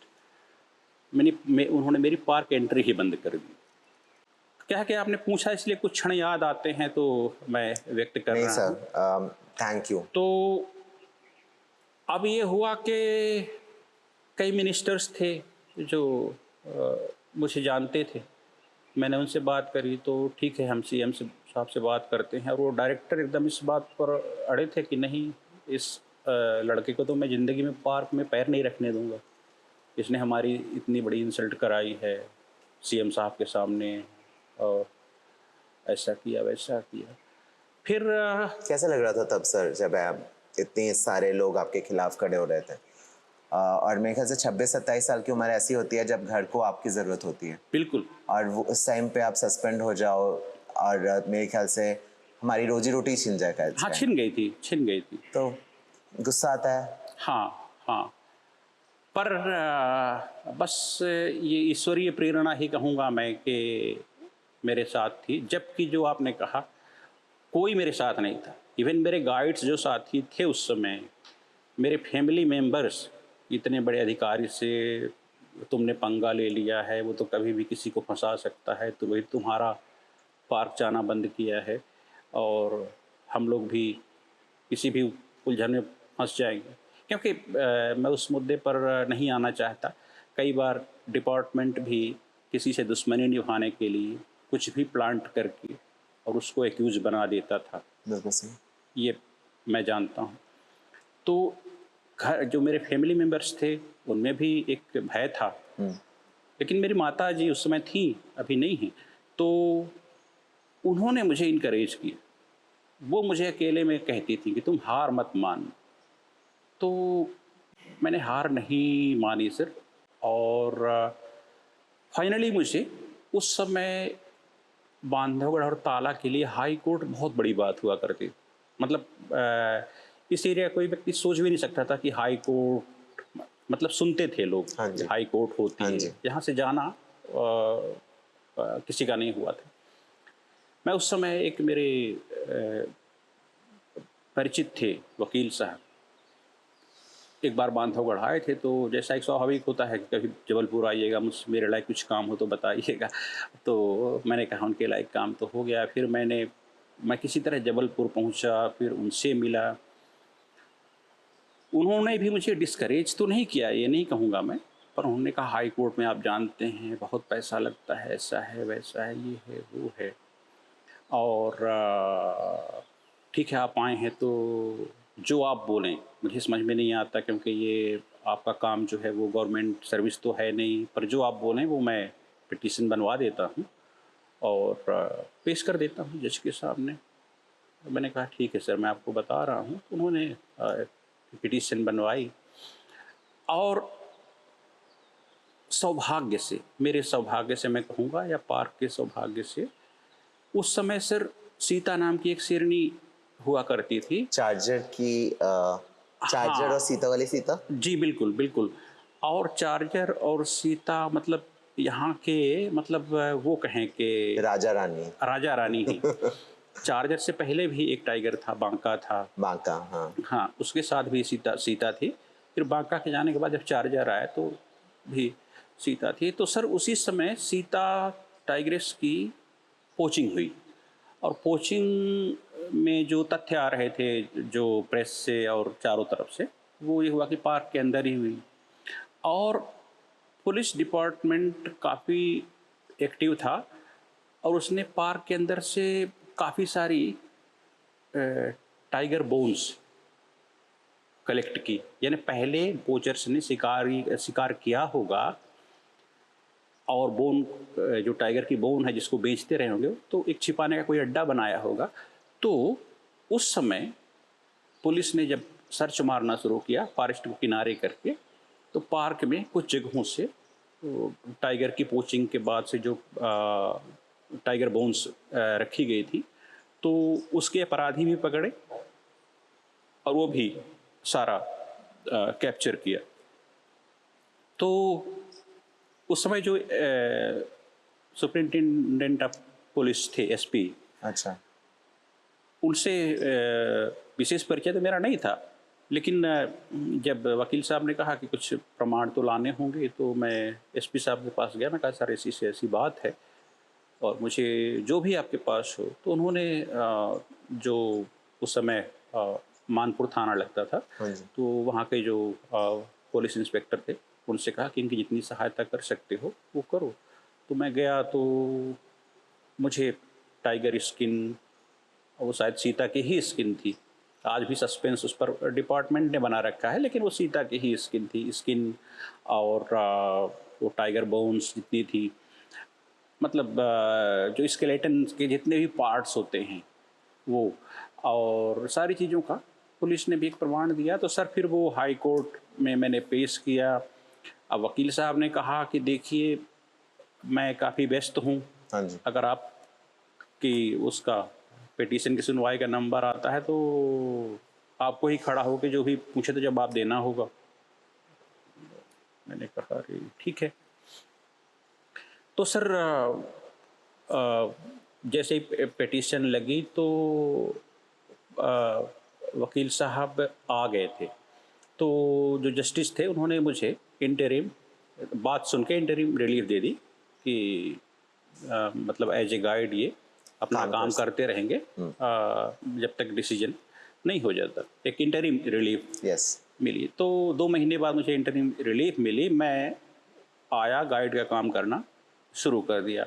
उन्होंने मेरी पार्क एंट्री ही बंद कर दी। क्या है कि आपने पूछा इसलिए कुछ क्षण याद आते हैं तो मैं व्यक्त कर नहीं रहा हूँ। Sir, thank you. तो अब ये हुआ कि कई मिनिस्टर्स थे जो मुझे जानते थे। मैंने उनसे बात करी तो ठीक है, हम सीएम से साहब से बात करते हैं, और वो डायरेक्टर एकदम इस बात पर अड़े थे कि नहीं, इस लड़के को तो मैं ज़िंदगी में पार्क में पैर नहीं रखने दूंगा। इसने हमारी इतनी बड़ी इंसल्ट कराई है सीएम साहब के सामने, और ऐसा किया वैसा किया। फिर कैसा लग रहा था तब सर, जब इतने सारे लोग आपके खिलाफ खड़े हो रहे थे? और मेरे ख्याल से 26-27 साल की उम्र ऐसी होती है जब घर को आपकी ज़रूरत होती है, बिल्कुल। और वो उस टाइम पे आप सस्पेंड हो जाओ, और मेरे ख्याल से हमारी रोजी रोटी छीन जाए हाँ, इसका, छिन गई थी। तो गुस्सा आता है। हाँ हाँ। पर बस ये ईश्वरीय प्रेरणा ही कहूँगा मैं कि मेरे साथ थी। जबकि जो आपने कहा, कोई मेरे साथ नहीं था। इवन मेरे गाइड्स जो साथी थे उस समय, मेरे फैमिली मेंबर्स, इतने बड़े अधिकारी से तुमने पंगा ले लिया है, वो तो कभी भी किसी को फंसा सकता है, तो वही तुम्हारा पार्क जाना बंद किया है, और हम लोग भी किसी भी उलझन में फंस जाएंगे। क्योंकि मैं उस मुद्दे पर नहीं आना चाहता। कई बार डिपार्टमेंट भी किसी से दुश्मनी निभाने के लिए कुछ भी प्लांट करके और उसको एक्यूज बना देता था, बिल्कुल सही। ये मैं जानता हूँ। तो घर जो मेरे फैमिली मेम्बर्स थे उनमें भी एक भय था। लेकिन मेरी माता जी उस समय थी, अभी नहीं हैं, तो उन्होंने मुझे इनकरेज किया। वो मुझे अकेले में कहती थी कि तुम हार मत मान। तो मैंने हार नहीं मानी सर, और फाइनली मुझे उस समय बांधवगढ़ और ताला के लिए हाई कोर्ट बहुत बड़ी बात हुआ करती। मतलब इस एरिया कोई व्यक्ति सोच भी नहीं सकता था कि हाई कोर्ट, मतलब सुनते थे लोग हाँ कि जी, हाई कोर्ट होती हाँ है, जी। यहाँ से जाना किसी का नहीं हुआ था। मैं उस समय एक मेरे परिचित थे वकील साहब, एक बार बांधवगढ़ आए थे, तो जैसा एक स्वाभाविक होता है कि कभी जबलपुर आइएगा, मुझसे मेरे लायक कुछ काम हो तो बताइएगा। तो मैंने कहा उनके लायक काम तो हो गया। फिर मैं किसी तरह जबलपुर पहुंचा, फिर उनसे मिला। उन्होंने भी मुझे डिस्करेज तो नहीं किया, ये नहीं कहूँगा मैं, पर उन्होंने कहा हाई कोर्ट में आप जानते हैं बहुत पैसा लगता है, ऐसा है वैसा है, ये है वो है, और ठीक है आप आए हैं तो जो आप बोलें। मुझे समझ में नहीं आता, क्योंकि ये आपका काम जो है वो गवर्नमेंट सर्विस तो है नहीं, पर जो आप बोलें वो मैं पिटीशन बनवा देता हूँ और पेश कर देता हूँ जज के सामने। मैंने कहा ठीक है सर, मैं आपको बता रहा हूँ। उन्होंने पिटीशन बनवाई, और सौभाग्य से, मेरे सौभाग्य से मैं कहूँगा, या पार्क के सौभाग्य से, उस समय सर सीता नाम की एक शेरनी हुआ करती थी। चार्जर की चार्जर हाँ और सीता वाली सीता। जी, बिल्कुल बिल्कुल। और चार्जर और सीता, मतलब यहाँ के, मतलब वो कहें कि राजा रानी। राजा रानी ही। चार्जर से पहले भी एक टाइगर था, बांका था। बांका, हाँ। हाँ, उसके साथ भी सीता थी। फिर बांका के जाने के बाद जब चार्जर आया तो भी सीता थी। तो सर उसी समय सीता टाइग्रेस की पोचिंग हुई, और पोचिंग में जो तथ्य आ रहे थे जो प्रेस से और चारों तरफ से, वो ये हुआ कि पार्क के अंदर ही हुई। और पुलिस डिपार्टमेंट काफ़ी एक्टिव था, और उसने पार्क के अंदर से काफ़ी सारी टाइगर बोन्स कलेक्ट की। यानी पहले पोचर्स ने शिकार किया होगा, और बोन, जो टाइगर की बोन है जिसको बेचते रहे होंगे, तो एक छिपाने का कोई अड्डा बनाया होगा। तो उस समय पुलिस ने जब सर्च मारना शुरू किया फॉरेस्ट को किनारे करके, तो पार्क में कुछ जगहों से तो टाइगर की पोचिंग के बाद से जो टाइगर बोन्स रखी गई थी, तो उसके अपराधी भी पकड़े और वो भी सारा कैप्चर किया। तो उस समय जो सुपरिंटेंडेंट ऑफ पुलिस थे, एसपी, अच्छा। उनसे विशेष परिचय तो मेरा नहीं था, लेकिन जब वकील साहब ने कहा कि कुछ प्रमाण तो लाने होंगे, तो मैं एसपी साहब के पास गया। मैं कहा सर ऐसी से ऐसी बात है और मुझे जो भी आपके पास हो। तो उन्होंने जो उस समय मानपुर थाना लगता था, हाँ जी। तो वहाँ के जो पुलिस इंस्पेक्टर थे, उनसे कहा कि इनकी जितनी सहायता कर सकते हो वो करो। तो मैं गया तो मुझे टाइगर स्किन, वो शायद सीता की ही स्किन थी, आज भी सस्पेंस उस पर डिपार्टमेंट ने बना रखा है, लेकिन वो सीता की ही स्किन थी, स्किन और वो टाइगर बोन्स जितनी थी, मतलब जो स्केलेटन के जितने भी पार्ट्स होते हैं वो, और सारी चीज़ों का पुलिस ने भी एक प्रमाण दिया। तो सर फिर वो हाई कोर्ट में मैंने पेश किया। अब वकील साहब ने कहा कि देखिए मैं काफ़ी व्यस्त हूँ, हाँ जी। अगर आप कि उसका पिटीशन की सुनवाई का नंबर आता है तो आपको ही खड़ा होकर जो भी पूछे तो जवाब देना होगा। मैंने कहा अरे ठीक है। तो सर जैसे ही पिटीशन लगी तो वकील साहब आ गए थे, तो जो जस्टिस थे उन्होंने मुझे इंटरिम बात सुन के इंटरिम रिलीफ दे दी कि मतलब एज ए गाइड ये अपना काम करते रहेंगे जब तक डिसीजन नहीं हो जाता। एक इंटरिम रिलीफ मिली। तो 2 महीने बाद मुझे इंटरिम रिलीफ मिली। मैं आया, गाइड का काम करना शुरू कर दिया,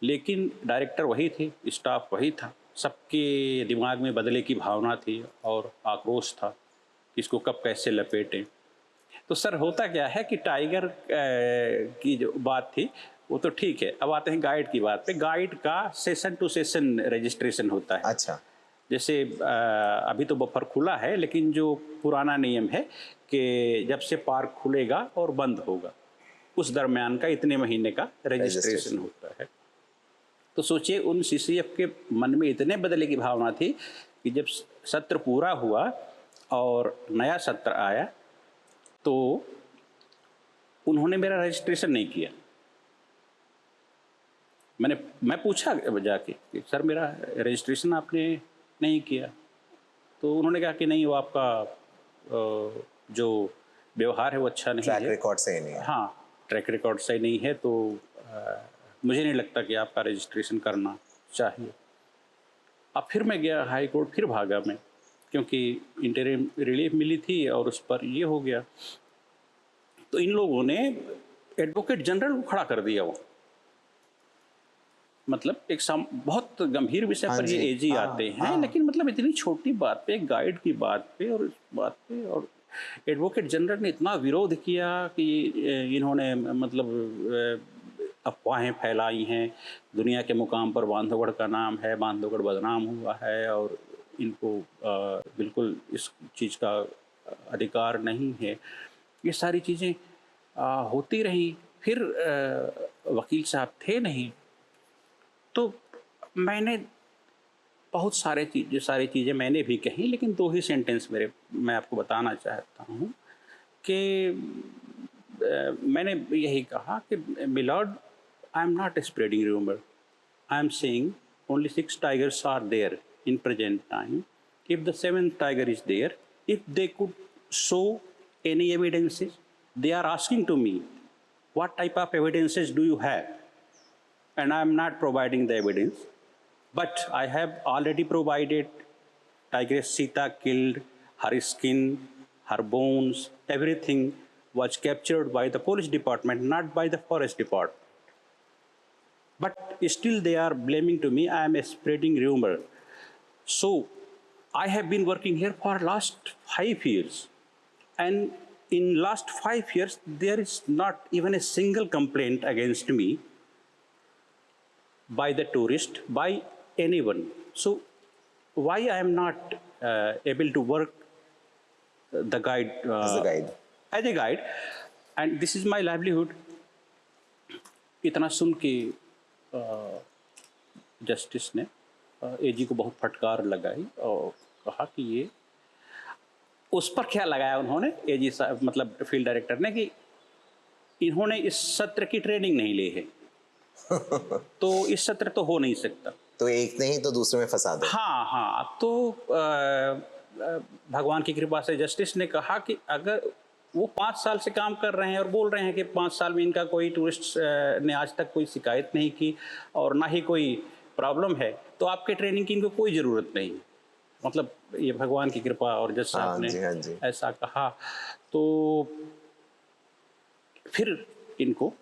लेकिन डायरेक्टर वही थे, स्टाफ वही था, सबके दिमाग में बदले की भावना थी और आक्रोश था कि इसको कब कैसे लपेटें। तो सर होता क्या है कि टाइगर की जो बात थी वो तो ठीक है, अब आते हैं गाइड की बात पे। गाइड का सेशन टू सेशन रजिस्ट्रेशन होता है। अच्छा। जैसे अभी तो बफर खुला है, लेकिन जो पुराना नियम है कि जब से पार्क खुलेगा और बंद होगा उस दरमियान का इतने महीने का रजिस्ट्रेशन होता है। तो सोचिए उन सीसीएफ के मन में इतने बदले की भावना थी कि जब सत्र पूरा हुआ और नया सत्र आया तो उन्होंने मेरा रजिस्ट्रेशन नहीं किया। मैं पूछा जाके कि सर मेरा रजिस्ट्रेशन आपने नहीं किया। तो उन्होंने कहा कि नहीं, वो आपका जो व्यवहार है वो अच्छा नहीं है, ट्रैक रिकॉर्ड सही नहीं है। हाँ, ट्रैक रिकॉर्ड सही नहीं है, तो मुझे नहीं लगता कि आपका रजिस्ट्रेशन करना चाहिए। अब फिर मैं गया हाई कोर्ट, फिर भागा मैं, क्योंकि इंटरिम रिलीफ मिली थी और उस पर ये हो गया। तो इन लोगों ने एडवोकेट जनरल को खड़ा कर दिया। वो मतलब एक बहुत गंभीर विषय पर ये एजी आते हैं, लेकिन मतलब इतनी छोटी बात पे, गाइड की बात पे और इस बात पे, और एडवोकेट जनरल ने इतना विरोध किया कि इन्होंने मतलब अफवाहें फैलाई हैं, दुनिया के मुकाम पर बांधवगढ़ का नाम है, बांधवगढ़ बदनाम हुआ है और इनको बिल्कुल इस चीज़ का अधिकार नहीं है। ये सारी चीज़ें होती रही। फिर वकील साहब थे नहीं, तो मैंने बहुत सारी चीज़ें मैंने भी कही, लेकिन 2 ही सेंटेंस मैं आपको बताना चाहता हूँ कि मैंने यही कहा कि milord, I am not spreading rumour, I am saying only 6 tigers are there in present time. If the 7th tiger is there, if they could show any evidences, they are asking to me what type of evidences do you have, and I am not providing the evidence, but I have already provided tigress Sita killed, her skin, her bones, everything was captured by the police department, not by the forest department. But still they are blaming to me I am spreading rumor. So I have been working here for last 5 years, and in last 5 years there is not even a single complaint against me by the tourist, by anyone. So why I am not able to work the guide As a guide. As a guide, and this is my livelihood. इतना सुन के justice ने एजी को बहुत फटकार लगाई और कहा कि ये, उस पर क्या लगाया उन्होंने, एजी साहब मतलब फील्ड डायरेक्टर ने, कि इन्होंने इस सत्र की ट्रेनिंग नहीं ली है तो इस सत्र तो हो नहीं सकता। तो एक नहीं तो दूसरे में फंसा दो। हाँ हाँ, तो भगवान की कृपा से जस्टिस ने कहा कि अगर वो 5 साल से काम कर रहे हैं और बोल रहे हैं कि 5 साल में इनका कोई टूरिस्ट ने आज तक कोई शिकायत नहीं की और ना ही कोई प्रॉब्लम है, तो आपके ट्रेनिंग की इनको कोई ज़रूरत नहीं। मतलब ये भगवान की कृपा, और जज साहब ने हाँ जी। ऐसा कहा तो फिर इनको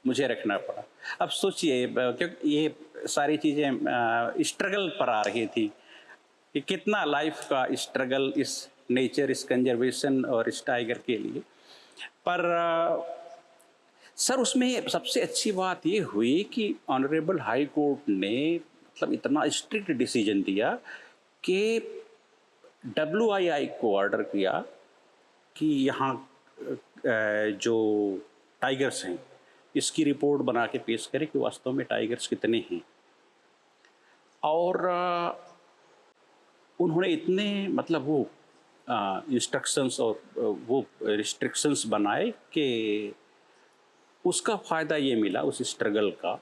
मुझे रखना पड़ा। अब सोचिए, क्योंकि ये सारी चीज़ें स्ट्रगल पर आ रही थी कि कितना लाइफ का स्ट्रगल इस नेचर, इस कंजर्वेशन और इस टाइगर के लिए। पर सर उसमें सबसे अच्छी बात ये हुई कि ऑनरेबल हाई कोर्ट ने मतलब इतना स्ट्रिक्ट डिसीजन दिया कि WII को ऑर्डर किया कि यहाँ जो टाइगर्स हैं इसकी रिपोर्ट बना के पेश करें कि वास्तव में टाइगर्स कितने हैं। और उन्होंने इतने मतलब वो इंस्ट्रक्शंस और वो रिस्ट्रिक्शंस बनाए कि उसका फ़ायदा ये मिला उस स्ट्रगल का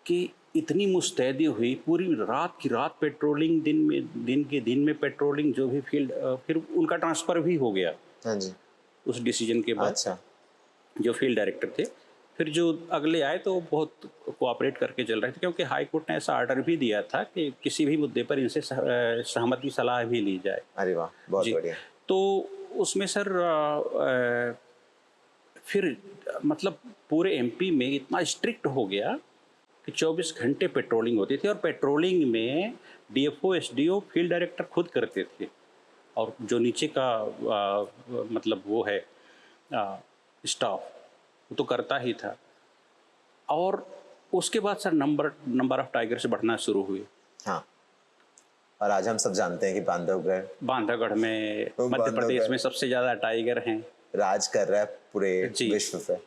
कि इतनी मुस्तैदी हुई, पूरी रात की रात पेट्रोलिंग, दिन में पेट्रोलिंग, जो भी फील्ड, फिर उनका ट्रांसफ़र भी हो गया। हाँ जी। उस डिसीजन के बाद अच्छा। जो फील्ड डायरेक्टर थे, फिर जो अगले आए तो बहुत कोऑपरेट करके चल रहे थे, क्योंकि हाई कोर्ट ने ऐसा ऑर्डर भी दिया था कि किसी भी मुद्दे पर इनसे सहमति सलाह भी ली जाए। अरे वाह, बहुत बढ़िया। तो उसमें सर फिर मतलब पूरे MP में इतना स्ट्रिक्ट हो गया कि 24 घंटे पेट्रोलिंग होती थी, और पेट्रोलिंग में DFO SDO फील्ड डायरेक्टर खुद करते थे, और जो नीचे का मतलब वो है स्टाफ, वो तो करता ही था। और उसके बाद सर नंबर ऑफ टाइगर्स बढ़ना शुरू हुए। हाँ, और आज हम सब जानते हैं कि बांधवगढ़ में मध्य प्रदेश में सबसे ज़्यादा टाइगर हैं, राज कर रहा है पूरे विश्व पे।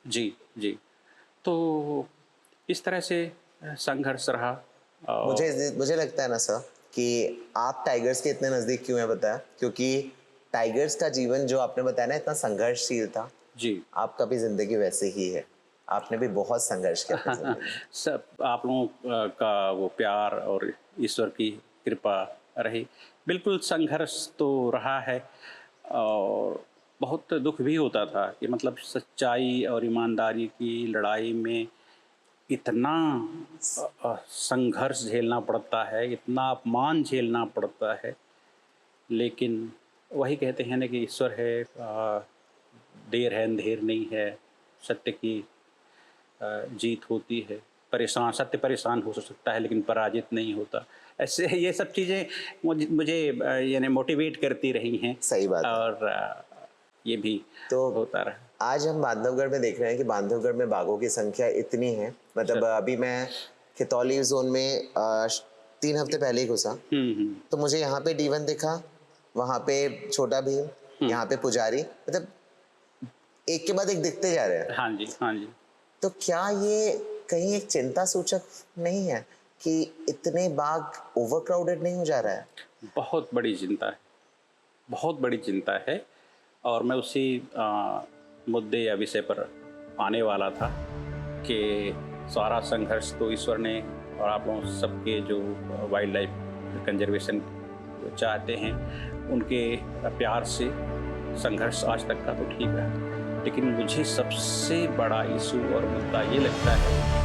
जी। तो इस तरह से संघर्ष रहा। मुझे लगता है ना सर कि आप टाइगर्स के इतने नज़दीक क्यों है बताया, क्योंकि टाइगर्स का जीवन जो आपने बताया ना इतना संघर्षशील था जी। आपका भी जिंदगी वैसे ही है, आपने भी बहुत संघर्ष किया। सब आप लोगों का वो प्यार और ईश्वर की कृपा रही। बिल्कुल संघर्ष तो रहा है, और बहुत दुख भी होता था कि मतलब सच्चाई और ईमानदारी की लड़ाई में इतना संघर्ष झेलना पड़ता है, इतना अपमान झेलना पड़ता है। लेकिन वही कहते हैं ना कि ईश्वर है, देर है अंधेर नहीं है, सत्य की जीत होती है। सत्य परेशान हो सकता है लेकिन पराजित नहीं होता। ऐसे ये सब चीज़ें मुझे यानी मोटिवेट करती रही हैं। सही बात है। और ये भी तो होता रहा। आज हम बांधवगढ़ में देख रहे हैं कि बांधवगढ़ में बाघों की संख्या इतनी है, मतलब अभी मैं खितौली जोन में 3 हफ्ते पहले ही घुसा, तो मुझे यहाँ पे D1 दिखा, वहाँ पे छोटा भीम, यहाँ पे पुजारी, मतलब एक के बाद एक दिखते जा रहे हैं। हाँ जी। तो क्या ये कहीं एक चिंता सूचक नहीं है कि इतने बाघ ओवरक्राउडेड नहीं हो जा रहा है? बहुत बड़ी चिंता है, बहुत बड़ी चिंता है। और मैं उसी मुद्दे या विषय पर आने वाला था कि सारा संघर्ष तो ईश्वर ने और आप लोगों सबके जो वाइल्ड लाइफ कंजर्वेशन चाहते हैं उनके प्यार से संघर्ष आज तक का तो ठीक है, लेकिन मुझे सबसे बड़ा इशू और मुद्दा ये लगता है